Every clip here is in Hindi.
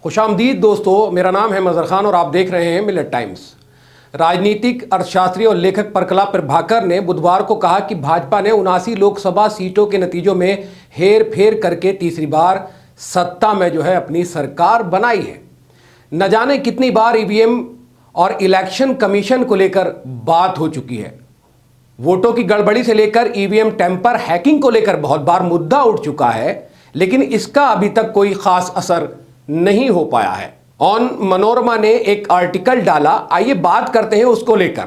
खुशामदीद दोस्तों, मेरा नाम है मजहर खान और आप देख रहे हैं मिलेट टाइम्स। राजनीतिक अर्थशास्त्री और लेखक परकला प्रभाकर ने बुधवार को कहा कि भाजपा ने 79 लोकसभा सीटों के नतीजों में हेर फेर करके तीसरी बार सत्ता में अपनी सरकार बनाई है। न जाने कितनी बार ईवीएम और इलेक्शन कमीशन को लेकर बात हो चुकी है। वोटों की गड़बड़ी से लेकर ईवीएम टेम्पर हैकिंग को लेकर बहुत बार मुद्दा उठ चुका है, लेकिन इसका अभी तक कोई खास असर नहीं हो पाया है। ऑन मनोरमा ने एक आर्टिकल डाला, आइए बात करते हैं उसको लेकर।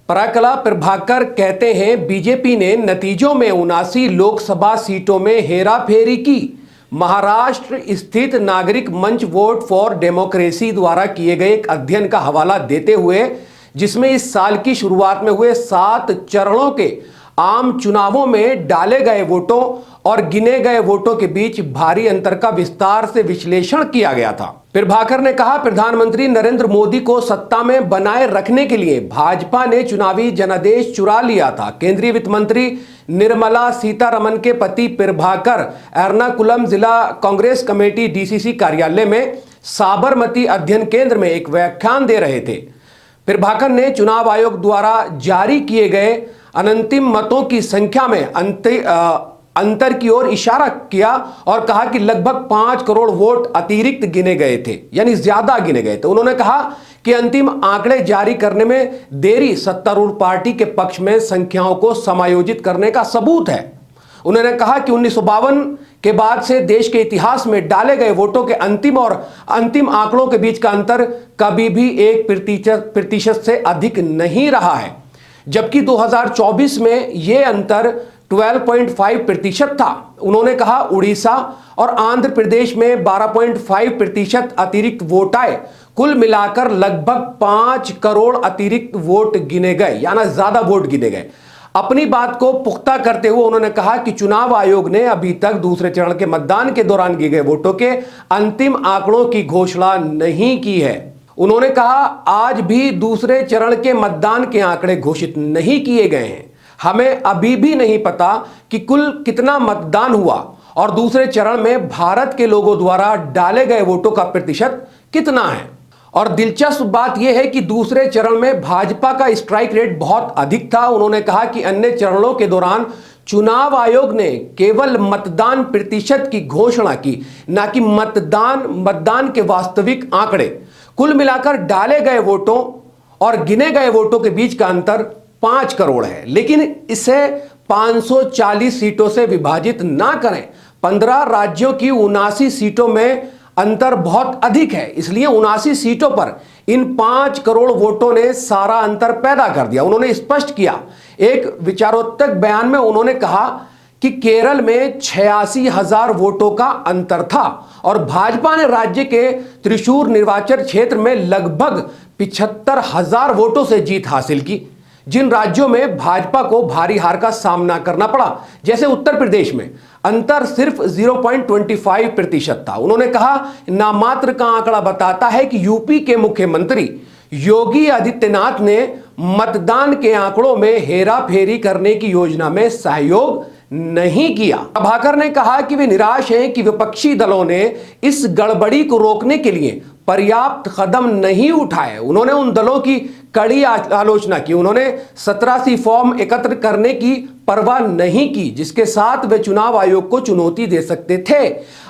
परकला प्रभाकर कहते हैं, बीजेपी ने नतीजों में 79 लोकसभा सीटों में हेराफेरी की। महाराष्ट्र स्थित नागरिक मंच वोट फॉर डेमोक्रेसी द्वारा किए गए एक अध्ययन का हवाला देते हुए, जिसमें इस साल की शुरुआत में हुए 7 चरणों के आम चुनावों में डाले गए वोटों और गिने गए वोटों के बीच भारी अंतर का विस्तार से विश्लेषण किया गया था। प्रभाकर ने कहा, प्रधानमंत्री नरेंद्र मोदी को सत्ता में बनाए रखने के लिए भाजपा ने चुनावी जनादेश चुरा लिया था। केंद्रीय वित्त मंत्री निर्मला सीतारमण के पति प्रभाकर एर्नाकुलम जिला कांग्रेस कमेटी डीसीसी कार्यालय में साबरमती अध्ययन केंद्र में एक व्याख्यान दे रहे थे। प्रभाकर ने चुनाव आयोग द्वारा जारी किए गए अनंतिम मतों की संख्या में अंतर की ओर इशारा किया और कहा कि लगभग 5 करोड़ वोट अतिरिक्त गिने गए थे, यानी ज्यादा गिने गए थे। उन्होंने कहा कि अंतिम आंकड़े जारी करने में देरी सत्तारूढ़ पार्टी के पक्ष में संख्याओं को समायोजित करने का सबूत है। उन्होंने कहा कि 1952 के बाद से देश के इतिहास में डाले गए वोटों के अंतिम और अंतिम आंकड़ों के बीच का अंतर कभी भी 1% से अधिक नहीं रहा है, जबकि 2024 में यह अंतर 12.5% था। उन्होंने कहा, उड़ीसा और आंध्र प्रदेश में 12.5% अतिरिक्त वोट आए। कुल मिलाकर लगभग 5 करोड़ अतिरिक्त वोट गिने गए, यानी ज्यादा वोट गिने गए। अपनी बात को पुख्ता करते हुए उन्होंने कहा कि चुनाव आयोग ने अभी तक दूसरे चरण के मतदान के दौरान किए गए वोटों के अंतिम आंकड़ों की घोषणा नहीं की है। उन्होंने कहा, आज भी दूसरे चरण के मतदान के आंकड़े घोषित नहीं किए गए हैं। हमें अभी भी नहीं पता कि कुल कितना मतदान हुआ और दूसरे चरण में भारत के लोगों द्वारा डाले गए वोटों का प्रतिशत कितना है। और दिलचस्प बात यह है कि दूसरे चरण में भाजपा का स्ट्राइक रेट बहुत अधिक था। उन्होंने कहा कि अन्य चरणों के दौरान चुनाव आयोग ने केवल मतदान प्रतिशत की घोषणा की, न कि मतदान के वास्तविक आंकड़े। कुल मिलाकर डाले गए वोटों और गिने गए वोटों के बीच का अंतर 5 करोड़ है, लेकिन इसे 540 सीटों से विभाजित ना करें। 15 राज्यों की 79 सीटों में अंतर बहुत अधिक है, इसलिए 79 सीटों पर इन 5 करोड़ वोटों ने सारा अंतर पैदा कर दिया। उन्होंने स्पष्ट किया। एक विचारोत्तक बयान में उन्होंने कहा कि केरल में 86,000 वोटों का अंतर था और भाजपा ने राज्य के त्रिशूर निर्वाचन क्षेत्र में लगभग 75,000 वोटों से जीत हासिल की। जिन राज्यों में भाजपा को भारी हार का सामना करना पड़ा, जैसे उत्तर प्रदेश में, अंतर सिर्फ 0.25% था। उन्होंने कहा, नामात्र का आंकड़ा बताता है कि यूपी के मुख्यमंत्री योगी आदित्यनाथ ने मतदान के आंकड़ों में हेराफेरी करने की योजना में सहयोग नहीं किया। प्रभाकर ने कहा कि वे निराश हैं कि विपक्षी दलों ने इस गड़बड़ी को रोकने के लिए पर्याप्त कदम नहीं उठाए। उन्होंने उन दलों की कड़ी आलोचना की। उन्होंने 87 फॉर्म एकत्र करने की परवाह नहीं की, जिसके साथ वे चुनाव आयोग को चुनौती दे सकते थे।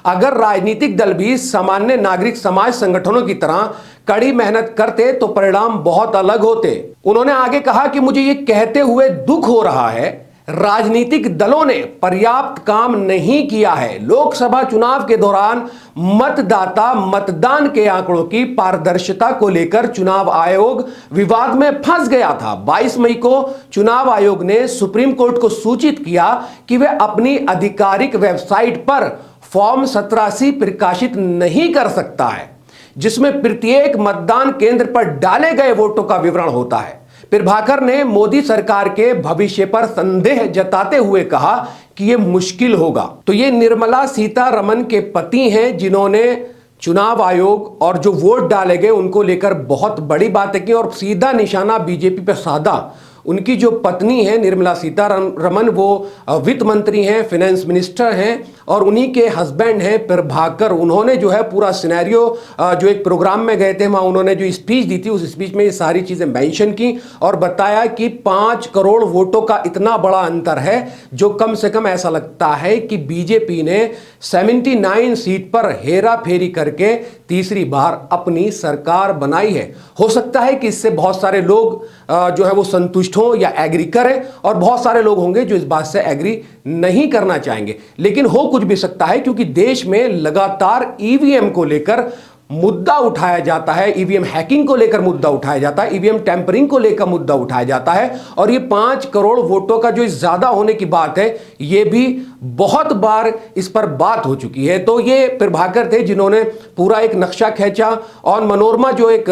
अगर राजनीतिक दल भी सामान्य नागरिक समाज संगठनों की तरह कड़ी मेहनत करते तो परिणाम बहुत अलग होते। उन्होंने आगे कहा कि मुझे ये कहते हुए दुख हो रहा है, राजनीतिक दलों ने पर्याप्त काम नहीं किया है। लोकसभा चुनाव के दौरान मतदाता मतदान के आंकड़ों की पारदर्शिता को लेकर चुनाव आयोग विवाद में फंस गया था। 22 मई को चुनाव आयोग ने सुप्रीम कोर्ट को सूचित किया कि वे अपनी आधिकारिक वेबसाइट पर फॉर्म 87 प्रकाशित नहीं कर सकता है, जिसमें प्रत्येक मतदान केंद्र पर डाले गए वोटों का विवरण होता है। प्रभाकर ने मोदी सरकार के भविष्य पर संदेह जताते हुए कहा कि यह मुश्किल होगा। तो ये निर्मला सीतारमण के पति हैं, जिन्होंने चुनाव आयोग और जो वोट डाले गए उनको लेकर बहुत बड़ी बातें की और सीधा निशाना बीजेपी पर साधा। उनकी जो पत्नी है निर्मला सीतारमण, वो वित्त मंत्री हैं, फाइनेंस मिनिस्टर हैं और उन्हीं के हस्बैंड हैं प्रभाकर। उन्होंने जो है पूरा सिनेरियो जो एक प्रोग्राम में गए थे वहाँ उन्होंने जो स्पीच दी थी उस स्पीच में ये सारी चीज़ें मेंशन की और बताया कि 5 करोड़ वोटों का इतना बड़ा अंतर है जो कम से कम ऐसा लगता है कि बीजेपी ने 79 सीट पर हेरा फेरी करके तीसरी बार अपनी सरकार बनाई है। हो सकता है कि इससे बहुत सारे लोग जो है वो संतुष्ट हों या एग्री करें और बहुत सारे लोग होंगे जो इस बात से एग्री नहीं करना चाहेंगे, लेकिन हो कुछ भी सकता है क्योंकि देश में लगातार ईवीएम को लेकर मुद्दा उठाया जाता है, ईवीएम हैकिंग को लेकर मुद्दा उठाया जाता है, ईवीएम टैंपरिंग को लेकर मुद्दा उठाया जाता है और ये 5 करोड़ वोटों का जो ज्यादा होने की बात है ये भी बहुत बार इस पर बात हो चुकी है। तो ये प्रभाकर थे जिन्होंने पूरा एक नक्शा खींचा और मनोरमा जो एक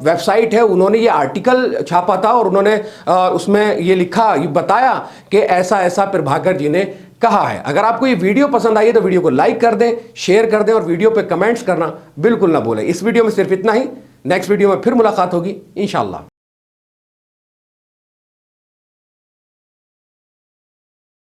वेबसाइट है उन्होंने ये आर्टिकल छापा था और उन्होंने उसमें ये लिखा, ये बताया कि ऐसा ऐसा प्रभाकर जी ने कहा है। अगर आपको ये वीडियो पसंद आई है तो वीडियो को लाइक कर दें, शेयर कर दें और वीडियो पे कमेंट्स करना बिल्कुल ना भूलें। इस वीडियो में सिर्फ इतना ही, नेक्स्ट वीडियो में फिर मुलाकात होगी इंशाल्लाह।